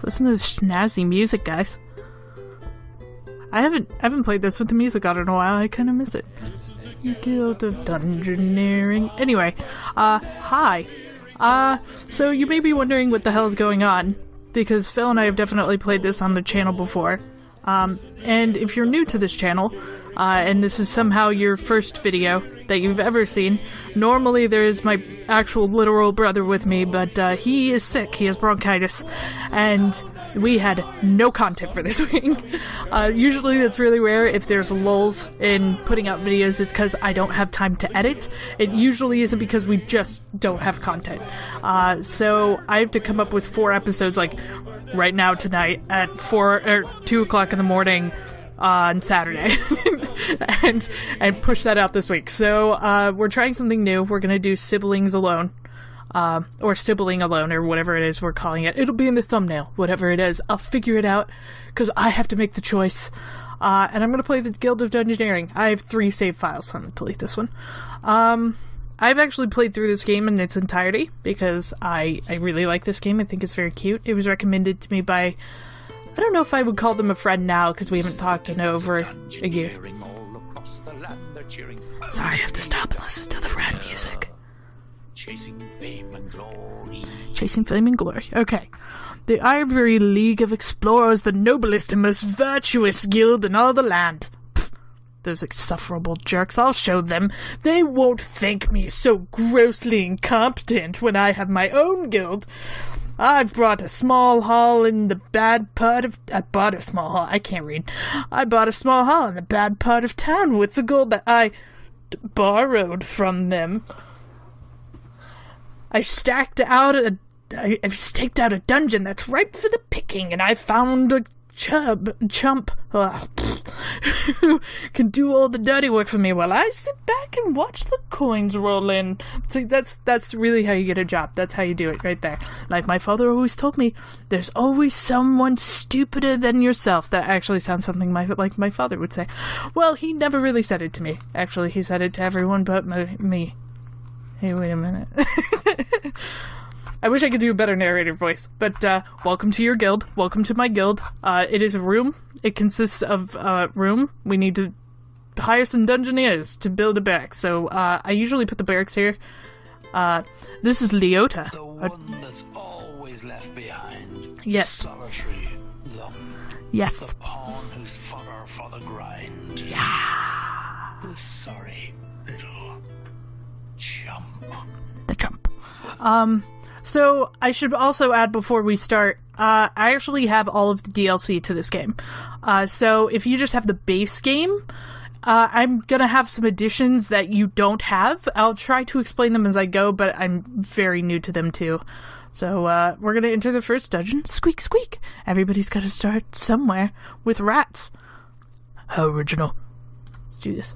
Listen to the snazzy music, guys. I haven't played this with the music on in a while. I kind of miss it. Guild of Dungeoneering. Anyway, hi. So you may be wondering what the hell is going on, because Phil and I have definitely played this on the channel before. And if you're new to this channel, and this is somehow your first video that you've ever seen, normally there's my actual literal brother with me, but he is sick, he has bronchitis, and we had no content for this week. Usually that's really rare. If there's lulls in putting out videos, it's because I don't have time to edit. It usually isn't because we just don't have content. So I have to come up with 4 episodes, like right now tonight at 2 o'clock in the morning on Saturday and push that out this week. So we're trying something new. We're gonna do Siblings Alone, or Sibling Alone, or whatever it is we're calling it. It'll be in the thumbnail, whatever it is. I'll figure it out because I have to make the choice. And I'm gonna play the Guild of Dungeoneering. I have 3 save files, so I'm gonna delete this one. I've actually played through this game in its entirety because I really like this game. I think it's very cute. It was recommended to me by, I don't know if I would call them a friend now because we haven't talked in over a year. Sorry, I have to stop and listen to the rad music. Chasing fame and glory. Chasing fame and glory. Okay. The Ivory League of Explorers, the noblest and most virtuous guild in all the land. Pfft, those insufferable jerks, I'll show them. They won't think me so grossly incompetent when I have my own guild. I've brought a small hall in the bad part of... I bought a small hall. I can't read. I bought a small hall in the bad part of town with the gold that I borrowed from them. I've staked out a dungeon that's ripe for the picking, and I found a chump who can do all the dirty work for me while I sit back and watch the coins roll in. See, that's really how you get a job. That's how you do it right there. Like my father always told me, there's always someone stupider than yourself. That actually sounds something like my father would say. Well, he never really said it to me. Actually, he said it to everyone but me. Hey, wait a minute. I wish I could do a better narrator voice, but welcome to your guild. Welcome to my guild. It is a room. It consists of a room. We need to hire some dungeoneers to build a barrack. So I usually put the barracks here. This is Leota. The one that's always left behind. Yes. Solitary lump. Yes. The pawn who's fodder for the grind. Yeah. The sorry little chump. The chump. So, I should also add before we start, I actually have all of the DLC to this game. So, if you just have the base game, I'm gonna have some additions that you don't have. I'll try to explain them as I go, but I'm very new to them too. So, we're gonna enter the first dungeon. Squeak, squeak! Everybody's gotta start somewhere with rats. How original. Let's do this.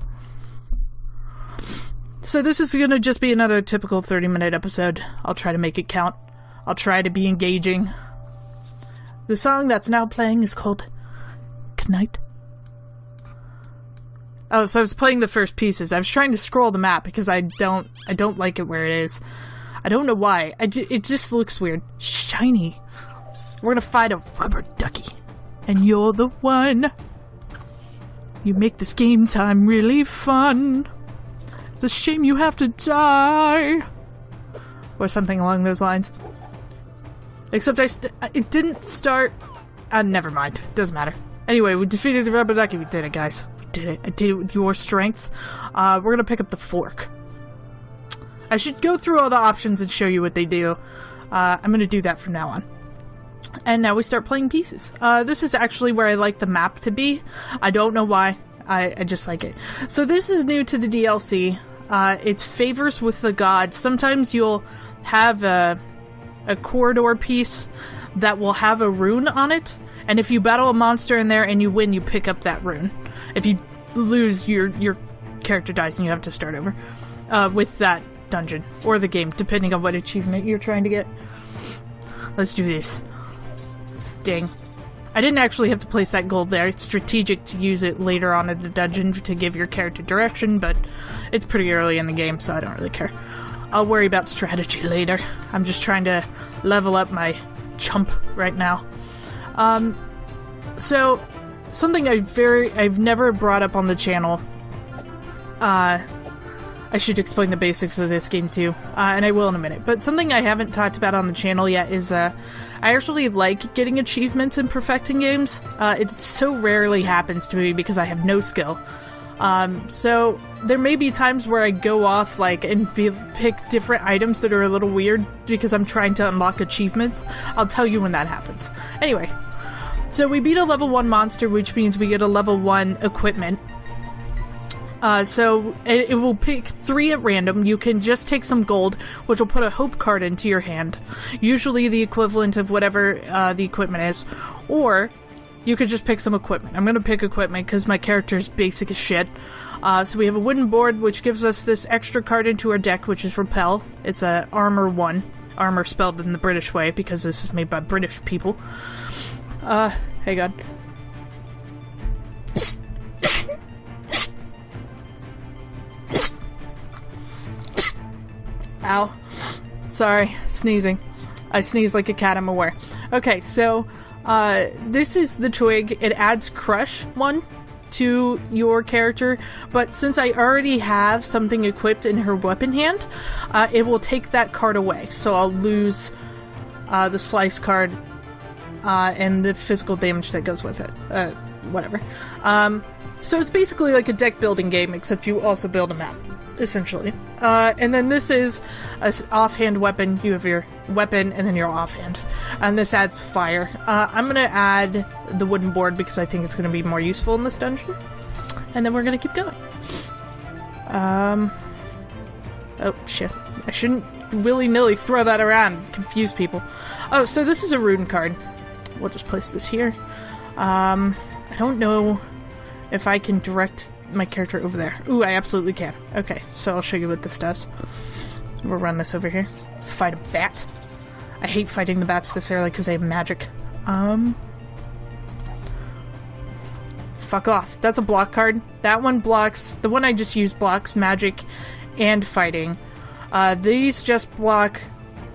So this is going to just be another typical 30-minute episode. I'll try to make it count. I'll try to be engaging. The song that's now playing is called Knight. Oh, so I was playing the first pieces. I was trying to scroll the map because I don't like it where it is. I don't know why. It just looks weird. Shiny. We're going to fight a rubber ducky. And you're the one. You make this game time really fun. It's a shame you have to die. Or something along those lines. Except it didn't start... never mind. Doesn't matter. Anyway, we defeated the rubber ducky. We did it, guys. We did it. I did it with your strength. We're gonna pick up the fork. I should go through all the options and show you what they do. I'm gonna do that from now on. And now we start playing pieces. This is actually where I like the map to be. I don't know why. I just like it. So this is new to the DLC. It's favors with the gods. Sometimes you'll have a corridor piece that will have a rune on it, and if you battle a monster in there and you win, you pick up that rune. If you lose, your character dies and you have to start over with that dungeon or the game, depending on what achievement you're trying to get. Let's do this. Dang. I didn't actually have to place that gold there. It's strategic to use it later on in the dungeon to give your character direction, but it's pretty early in the game, so I don't really care. I'll worry about strategy later. I'm just trying to level up my chump right now. So, something I've never brought up on the channel, I should explain the basics of this game too, and I will in a minute, but something I haven't talked about on the channel yet is, I actually like getting achievements in perfecting games. It so rarely happens to me because I have no skill. So there may be times where I go off, like, and pick different items that are a little weird because I'm trying to unlock achievements. I'll tell you when that happens. Anyway, so we beat a level 1 monster, which means we get a level 1 equipment. So it will pick 3 at random. You can just take some gold, which will put a hope card into your hand. Usually the equivalent of whatever the equipment is. Or you could just pick some equipment. I'm going to pick equipment because my character's basic as shit. So we have a wooden board, which gives us this extra card into our deck, which is Repel. It's a armor 1. Armor spelled in the British way, because this is made by British people. Hey God. Ow. Sorry, sneezing. I sneeze like a cat, I'm aware. Okay, so, this is the twig. It adds Crush 1 to your character, but since I already have something equipped in her weapon hand, it will take that card away. So I'll lose the Slice card, and the physical damage that goes with it. Whatever. So it's basically like a deck building game, except you also build a map, essentially. And then this is an offhand weapon. You have your weapon and then your offhand. And this adds fire. I'm going to add the wooden board because I think it's going to be more useful in this dungeon. And then we're going to keep going. Oh, shit. I shouldn't willy-nilly throw that around and confuse people. Oh, so this is a rune card. We'll just place this here. I don't know if I can direct my character over there. Ooh, I absolutely can. Okay, so I'll show you what this does. We'll run this over here. Fight a bat. I hate fighting the bats this early because they have magic. Fuck off. That's a block card. That one blocks... The one I just used blocks magic and fighting. These just block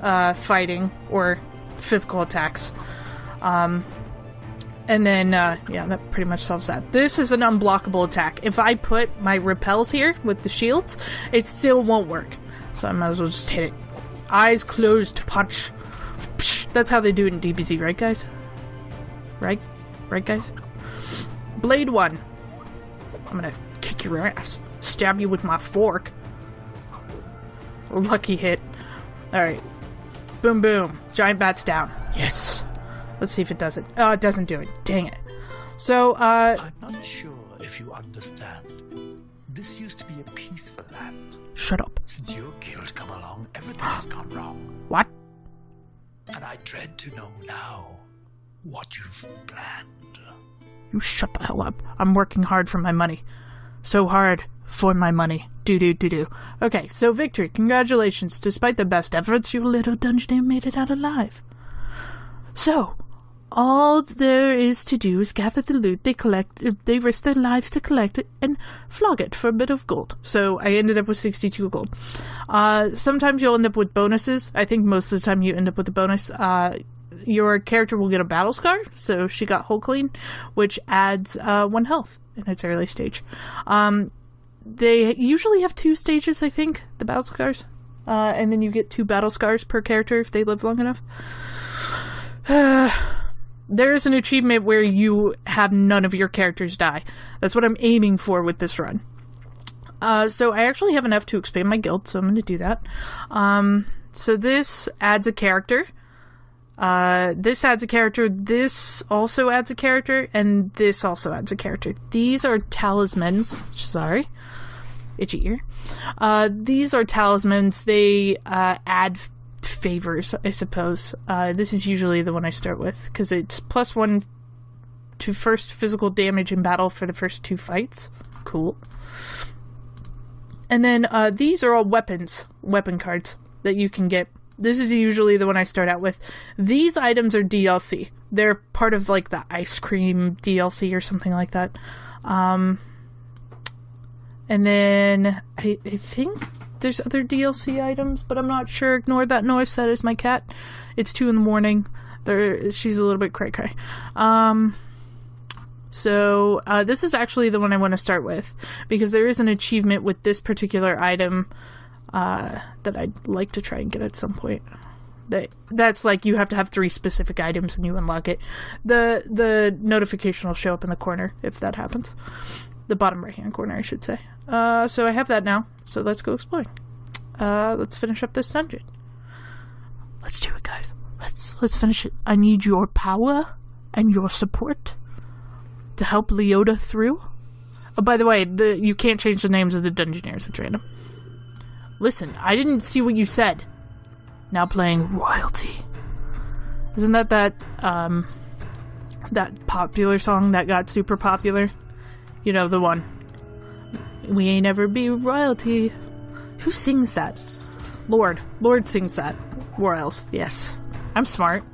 fighting or physical attacks. And then, yeah, that pretty much solves that. This is an unblockable attack. If I put my repels here with the shields, it still won't work. So I might as well just hit it. Eyes closed to punch. That's how they do it in DBZ, right, guys? Right? Right, guys? Blade 1. I'm gonna kick your ass. Stab you with my fork. Lucky hit. Alright. Boom, boom. Giant bat's down. Yes. Let's see if it does it. Oh, it doesn't do it. Dang it. So, I'm not sure if you understand. This used to be a peaceful land. Shut up. Since your guild come along, everything has gone wrong. What? And I dread to know now what you've planned. You shut the hell up. I'm working hard for my money. So hard for my money. Do. Okay, so victory. Congratulations. Despite the best efforts, your little dungeoneer made it out alive. So, all there is to do is gather the loot they collect, they risk their lives to collect it, and flog it for a bit of gold. So, I ended up with 62 gold. Sometimes you'll end up with bonuses. I think most of the time you end up with a bonus. Your character will get a battle scar, so she got whole clean, which adds 1 health in its early stage. They usually have 2 stages, I think, the battle scars. And then you get 2 battle scars per character if they live long enough. There is an achievement where you have none of your characters die. That's what I'm aiming for with this run. So I actually have enough to expand my guild, so I'm going to do that. So this adds a character. This adds a character. This also adds a character. And this also adds a character. These are talismans. Sorry. Itchy ear. These are talismans. They add favors, I suppose. This is usually the one I start with because it's +1 to first physical damage in battle for the first 2 fights. Cool. And then these are all weapon cards that you can get. This is usually the one I start out with. These items are DLC. They're part of like the ice cream DLC or something like that. And then I think there's other DLC items, but I'm not sure. Ignore that noise. That is my cat. It's 2 in the morning. She's a little bit cray-cray. So this is actually the one I want to start with, because there is an achievement with this particular item that I'd like to try and get at some point. That's like you have to have 3 specific items and you unlock it. The notification will show up in the corner if that happens. The bottom right-hand corner, I should say. So I have that now, so let's go exploring. Let's finish up this dungeon. Let's do it, guys. Let's finish it. I need your power and your support to help Leota through. Oh, by the way, you can't change the names of the Dungeoneers. It's random. Listen, I didn't see what you said. Now playing Royalty. Isn't that popular song that got super popular? You know, the one. We ain't ever be royalty. Who sings that? Lord. Lord sings that. Royals. Yes. I'm smart.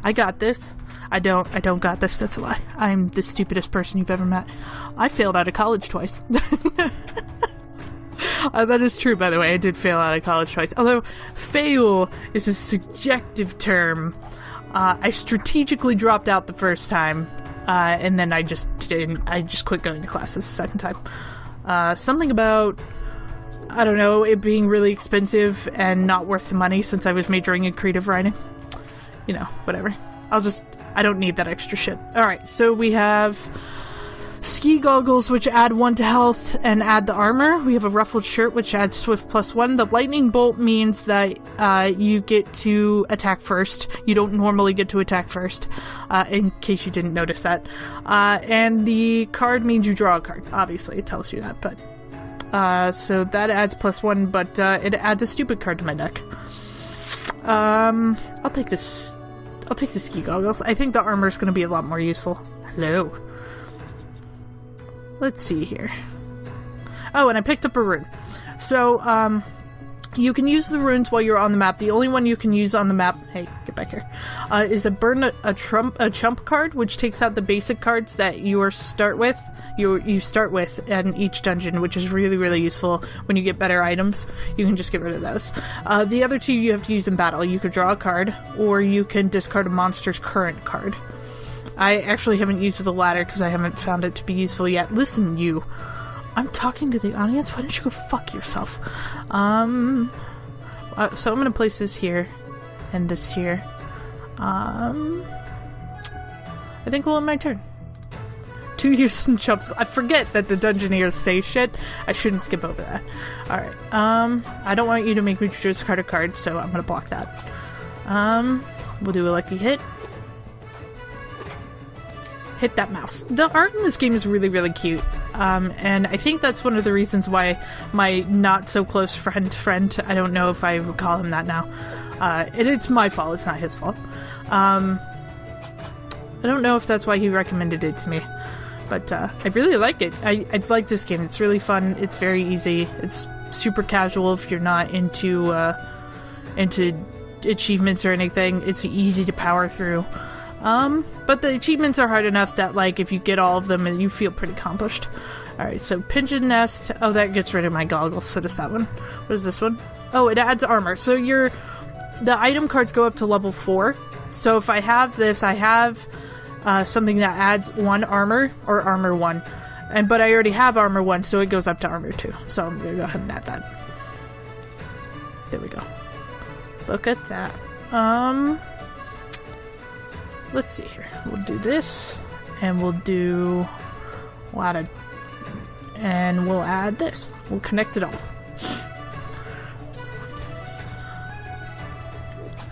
I got this. I don't got this. That's a lie. I'm the stupidest person you've ever met. I failed out of college twice. That is true, by the way. I did fail out of college twice. Although, fail is a subjective term. I strategically dropped out the first time, and then I just quit going to classes the second time. Something about, I don't know, it being really expensive and not worth the money since I was majoring in creative writing. You know, whatever. I don't need that extra shit. Alright, so we have ski goggles, which add 1 to health and add the armor. We have a ruffled shirt, which adds swift +1. The lightning bolt means that you get to attack first. You don't normally get to attack first, in case you didn't notice that. And the card means you draw a card. Obviously, it tells you that, but... so that adds +1, but it adds a stupid card to my deck. I'll take this. I'll take the ski goggles. I think the armor is going to be a lot more useful. Hello. Let's see here. Oh, and I picked up a rune. So, you can use the runes while you're on the map. The only one you can use on the map... Hey, get back here. Is a burn a chump card, which takes out the basic cards that you start with. You start with in each dungeon, which is really, really useful when you get better items. You can just get rid of those. The other 2 you have to use in battle. You could draw a card, or you can discard a monster's current card. I actually haven't used the latter because I haven't found it to be useful yet. Listen, you. I'm talking to the audience. Why don't you go fuck yourself? So I'm going to place this here and this here. I think we'll end my turn. 2 years in chump school. I forget that the Dungeoneers say shit. I shouldn't skip over that. Alright. I don't want you to make me discard a card, so I'm gonna block that. We'll do a lucky hit. Hit that mouse. The art in this game is really, really cute. And I think that's one of the reasons why my not-so-close friend, I don't know if I would call him that now. It's my fault, it's not his fault. I don't know if that's why he recommended it to me. But I really like it. I like this game. It's really fun. It's very easy. It's super casual if you're not into achievements or anything. It's easy to power through. But the achievements are hard enough that, like, if you get all of them, you feel pretty accomplished. Alright, so Pigeon Nest. Oh, that gets rid of my goggles. So does that one. What is this one? Oh, it adds armor. So the item cards go up to level 4. So if I have this, I have... something that adds 1 armor, or armor 1. But I already have armor 1, so it goes up to armor 2. So I'm gonna go ahead and add that. There we go. Look at that. Let's see here. We'll do this, and we'll do and we'll add this. We'll connect it all.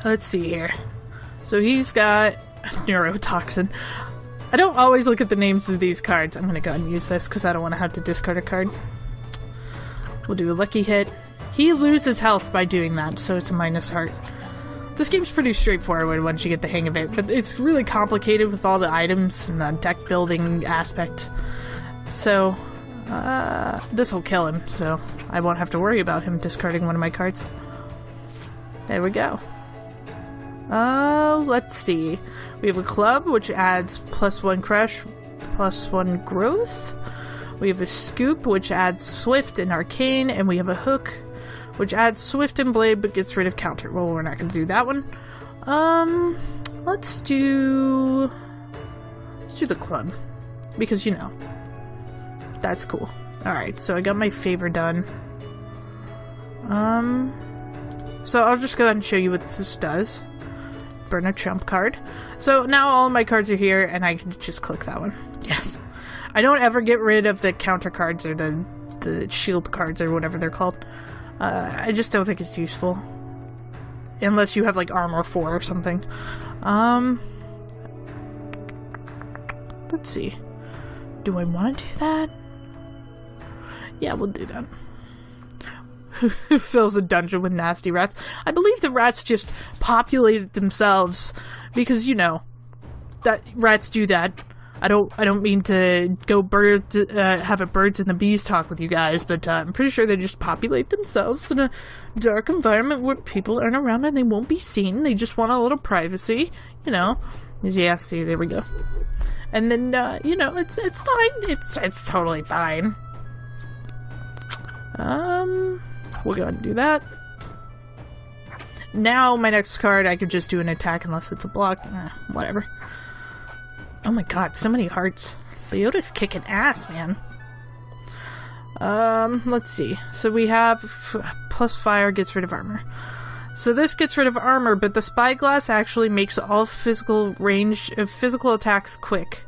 Let's see here. So he's got Neurotoxin. I don't always look at the names of these cards. I'm gonna go and use this because I don't want to have to discard a card. We'll do a lucky hit. He loses health by doing that, so it's a minus heart. This game's pretty straightforward once you get the hang of it, but it's really complicated with all the items and the deck building aspect. So, this will kill him, so I won't have to worry about him discarding one of my cards. There we go. Let's see. We have a club, which adds +1 crush, +1 growth. We have a scoop, which adds swift and arcane, and we have a hook, which adds swift and blade, but gets rid of counter. Well, we're not going to do that one. Let's do the club. Because, you know, that's cool. Alright, so I got my favor done. So I'll just go ahead and show you what this does. Burn a trump card. So now all of my cards are here, and I can just click that one. Yes. I don't ever get rid of the counter cards or the shield cards or whatever they're called. I just don't think it's useful. Unless you have, like, armor 4 or something. Let's see. Do I want to do that? Yeah, we'll do that. Who fills the dungeon with nasty rats? I believe the rats just populated themselves because, you know, that rats do that. I don't mean to go have a birds and the bees talk with you guys, but I'm pretty sure they just populate themselves in a dark environment where people aren't around and they won't be seen. They just want a little privacy, you know. Yeah, see, there we go. And then, you know, it's fine. It's totally fine. We'll go ahead and do that. Now, my next card, I could just do an attack unless it's a block. Whatever. Oh my god, so many hearts. Leota's kicking ass, man. Let's see. So we have plus fire gets rid of armor. So this gets rid of armor, but the spyglass actually makes all physical attacks quick.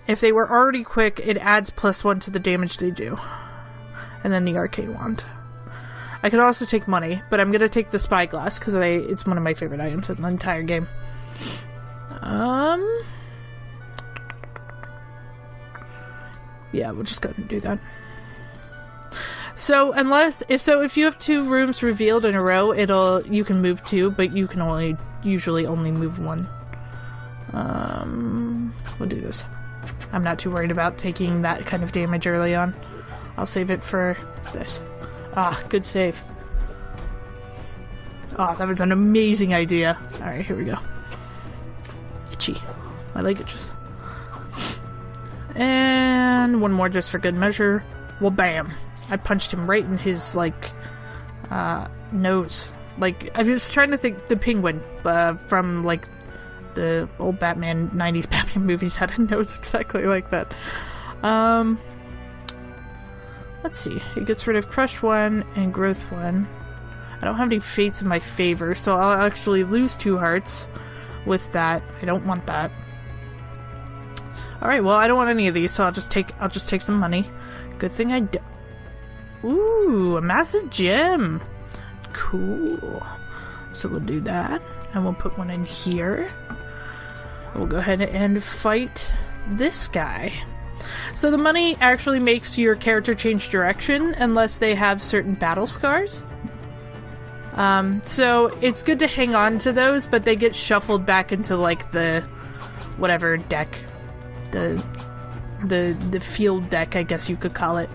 If they were already quick, it adds +1 to the damage they do. And then the arcane wand. I could also take money, but I'm gonna take the spyglass because it's one of my favorite items in the entire game. Yeah, we'll just go ahead and do that. So if you have 2 rooms revealed in a row, you can move 2, but you can usually only move 1. We'll do this. I'm not too worried about taking that kind of damage early on. I'll save it for this. Ah, good save. Ah, that was an amazing idea. Alright, here we go. Itchy. My leg itches. And one more just for good measure. Well, bam. I punched him right in his, like, nose. Like, I was trying to think the penguin from, like, the old 90s Batman movies had a nose exactly like that. Let's see. It gets rid of Crush 1 and Growth 1. I don't have any fates in my favor, so I'll actually lose 2 hearts with that. I don't want that. Alright, well, I don't want any of these, so I'll just take some money. Good thing I do. Ooh, a massive gem. Cool. So we'll do that, and we'll put one in here. We'll go ahead and fight this guy. So the money actually makes your character change direction unless they have certain battle scars. So it's good to hang on to those, but they get shuffled back into, like, the whatever deck. The field deck, I guess you could call it.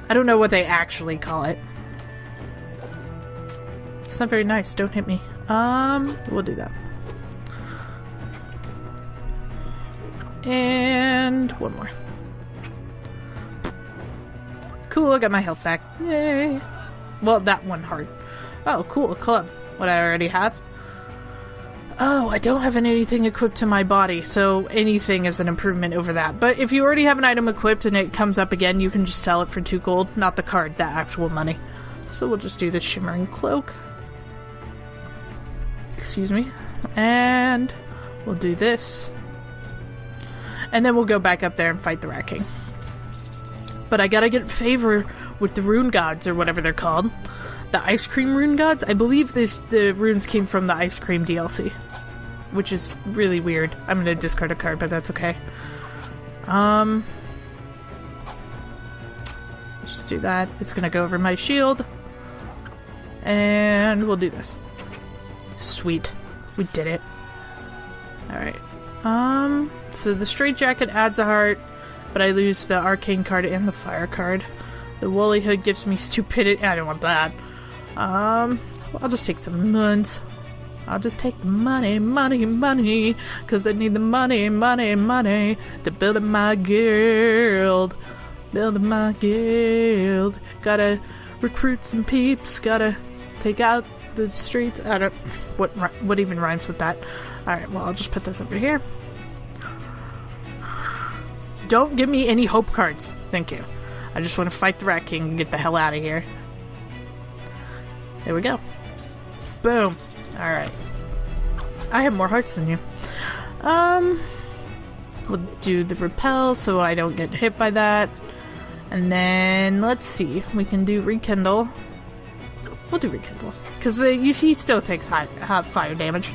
I don't know what they actually call it. It's not very nice. Don't hit me. We'll do that. And one more. Cool, I got my health back. Yay. Well, that one heart. Oh, cool, a club. What I already have. Oh, I don't have anything equipped to my body, so anything is an improvement over that. But if you already have an item equipped and it comes up again, you can just sell it for 2 gold. Not the card, the actual money. So we'll just do the Shimmering Cloak. Excuse me. And we'll do this. And then we'll go back up there and fight the Rat King. But I gotta get favor with the rune gods, or whatever they're called. The ice cream rune gods? I believe the runes came from the ice cream DLC. Which is really weird. I'm gonna discard a card, but that's okay. Just do that. It's gonna go over my shield. And we'll do this. Sweet. We did it. Alright. So the straitjacket adds a heart, but I lose the arcane card and the fire card. The woolly hood gives me stupidity. I don't want that. I'll just take some muns. I'll just take the money, cause I need the money to build up my guild. Building my guild. Gotta recruit some peeps, gotta take out the streets. I don't... What even rhymes with that? Alright, well, I'll just put this over here. Don't give me any hope cards. Thank you. I just want to fight the Rat King and get the hell out of here. There we go. Boom. Alright. I have more hearts than you. We'll do the repel so I don't get hit by that. And then, let's see. We can do rekindle. We'll do rekindle. Because he still takes high fire damage.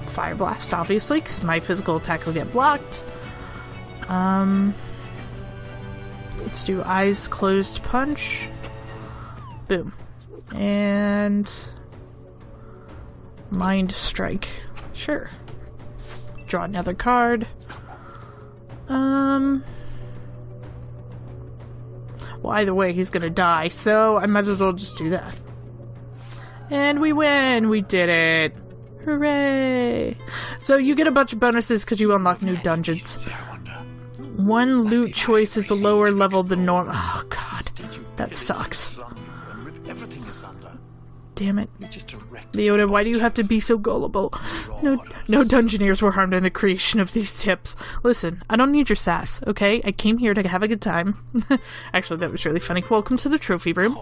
Fire blast, obviously, because my physical attack will get blocked. Let's do eyes closed punch. Boom. And mind strike. Sure. Draw another card. Well, either way, he's gonna die, so I might as well just do that. And we win! We did it! Hooray! So you get a bunch of bonuses because you unlock new dungeons. One loot choice is a lower level than normal. Oh god, that sucks. Damn it. Leota, why do you have to be so gullible? No Dungeoneers were harmed in the creation of these tips. Listen, I don't need your sass, okay? I came here to have a good time. Actually, that was really funny. Welcome to the trophy room.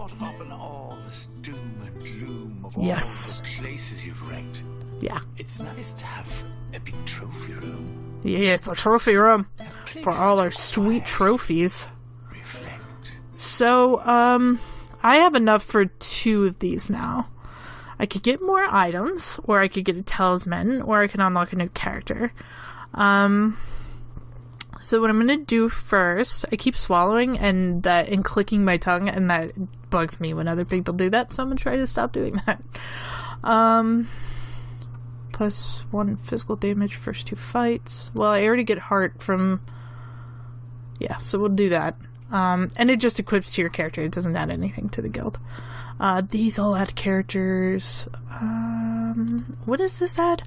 Yes. Places you've wrecked. Yeah. It's nice to have a big trophy room. Yes, the trophy room. For all our sweet trophies. Reflect. So, I have enough for 2 of these now. I could get more items, or I could get a talisman, or I can unlock a new character. So what I'm gonna do first, I keep swallowing and clicking my tongue, and that bugs me when other people do that, so I'm gonna try to stop doing that. Plus 1 physical damage first 2 fights. Well, I already get heart from... Yeah, so we'll do that. And it just equips to your character. It doesn't add anything to the guild. These all add characters. What does this add?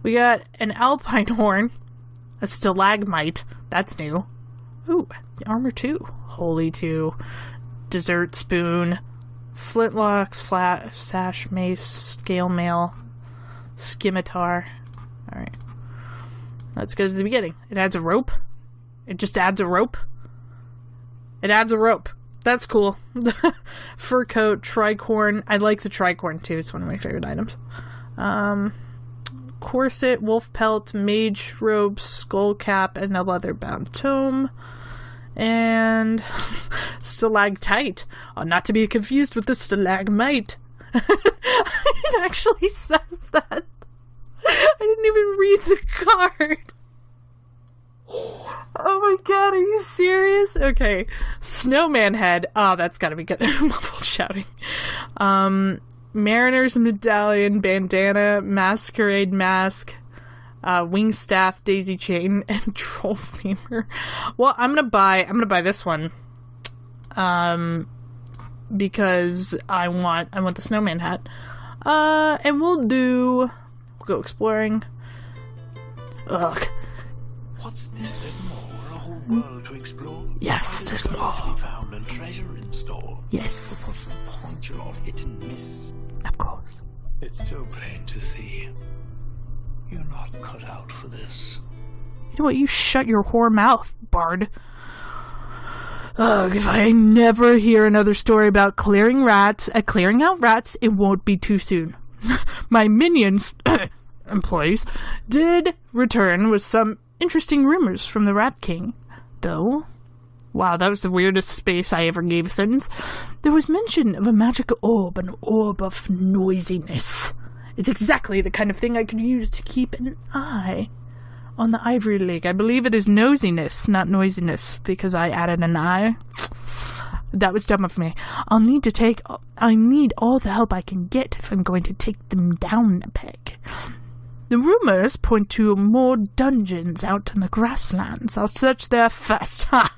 We got an alpine horn, a stalagmite. That's new. Ooh, armor 2. Holy 2. Dessert spoon. Flintlock, sash, mace, scale mail, scimitar. Alright. Let's go to the beginning. It adds a rope. It just adds a rope. It adds a rope. That's cool. Fur coat, tricorn. I like the tricorn too. It's one of my favorite items. Corset, wolf pelt, mage robe, skull cap, and a leather bound tome. And stalactite. Oh, not to be confused with the stalagmite. It actually says that. I didn't even read the card. Oh my god, are you serious? Okay. Snowman head. Oh, that's gotta be good. Muffled shouting. Mariner's medallion, bandana, masquerade mask, wing staff, daisy chain, and troll femur. Well, I'm gonna buy this one. Because I want the snowman hat. And we'll go exploring. Ugh. What's this? There's more. A whole world to explore. Yes, there's more. To be found and treasure in store. Yes. What's the point? You're all hit and miss. Of course. It's so plain to see. You're not cut out for this. You know what? You shut your whore mouth, Bard. Ugh, if I never hear another story about clearing out rats, it won't be too soon. My minions, employees, did return with some interesting rumors from the Rat King, though. Wow, that was the weirdest space I ever gave a sentence. There was mention of a magic orb, an orb of noisiness. It's exactly the kind of thing I could use to keep an eye on the Ivory League. I believe it is nosiness, not noisiness, because I added an I. That was dumb of me. I need all the help I can get if I'm going to take them down a peg. The rumors point to more dungeons out in the grasslands. I'll search there first. Ha!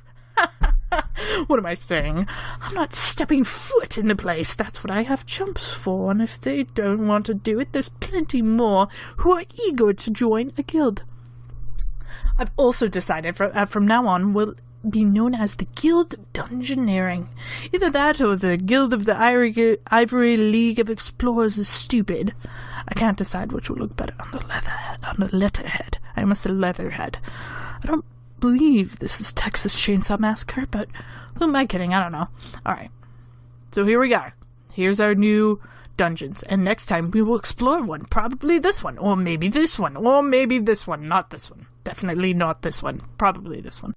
What am I saying? I'm not stepping foot in the place. That's what I have chumps for, and if they don't want to do it, there's plenty more who are eager to join a guild. I've also decided from now on, be known as the Guild of Dungeoneering. Either that or the Guild of the Ivory League of Explorers is stupid. I can't decide which will look better on the letterhead. I almost said leatherhead. I don't believe this is Texas Chainsaw Massacre, but who am I kidding? I don't know. Alright. So here we go. Here's our new dungeons, and next time we will explore one. Probably this one, or maybe this one, or maybe this one. Not this one. Definitely not this one. Probably this one.